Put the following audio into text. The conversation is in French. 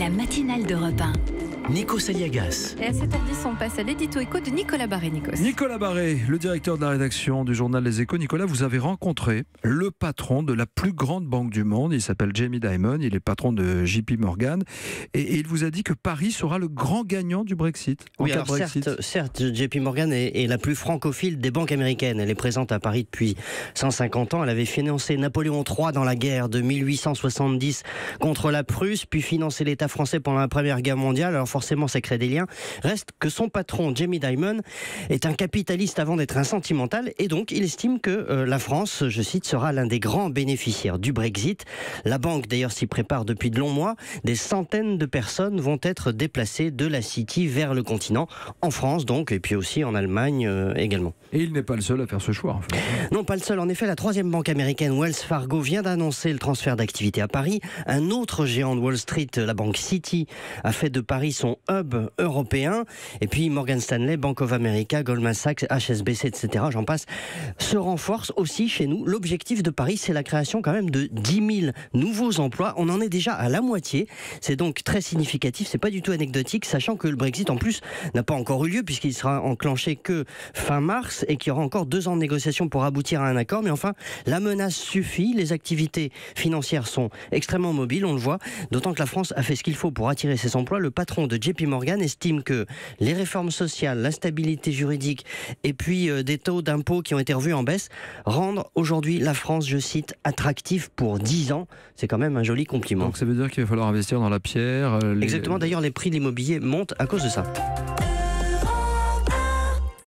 La matinale d'Europe 1. Nikos Aliagas. Et à 7h10, on passe à l'édito éco de Nicolas Barré. Nicolas Barré, le directeur de la rédaction du journal Les Échos. Nicolas, vous avez rencontré le patron de la plus grande banque du monde. Il s'appelle Jamie Dimon, il est patron de JP Morgan. Et il vous a dit que Paris sera le grand gagnant du Brexit. Oui, alors certes, JP Morgan est la plus francophile des banques américaines. Elle est présente à Paris depuis 150 ans. Elle avait financé Napoléon III dans la guerre de 1870 contre la Prusse, puis financé l'État français pendant la Première Guerre mondiale. Alors forcément, ça crée des liens. Reste que son patron, Jamie Dimon, est un capitaliste avant d'être un sentimental, et donc il estime que la France, je cite, sera l'un des grands bénéficiaires du Brexit. La banque d'ailleurs s'y prépare depuis de longs mois. Des centaines de personnes vont être déplacées de la City vers le continent, en France donc, et puis aussi en Allemagne également. Et il n'est pas le seul à faire ce choix, en fait. Non, pas le seul. En effet, la troisième banque américaine, Wells Fargo, vient d'annoncer le transfert d'activité à Paris. Un autre géant de Wall Street, la banque Citi, a fait de Paris son hub européen. Et puis Morgan Stanley, Bank of America, Goldman Sachs, HSBC, etc., j'en passe, se renforcent aussi chez nous. L'objectif de Paris, c'est la création quand même de 10 000 nouveaux emplois. On en est déjà à la moitié. C'est donc très significatif. C'est pas du tout anecdotique, sachant que le Brexit, en plus, n'a pas encore eu lieu, puisqu'il sera enclenché que fin mars et qu'il y aura encore 2 ans de négociation pour aboutir à un accord. Mais enfin, la menace suffit. Les activités financières sont extrêmement mobiles, on le voit. D'autant que la France a fait ce qu'il faut pour attirer ses emplois. Le patron de JP Morgan estime que les réformes sociales, la stabilité juridique et puis des taux d'impôt qui ont été revus en baisse rendent aujourd'hui la France, je cite, attractive pour 10 ans. C'est quand même un joli compliment. Donc ça veut dire qu'il va falloir investir dans la pierre. Exactement, d'ailleurs les prix de l'immobilier montent à cause de ça.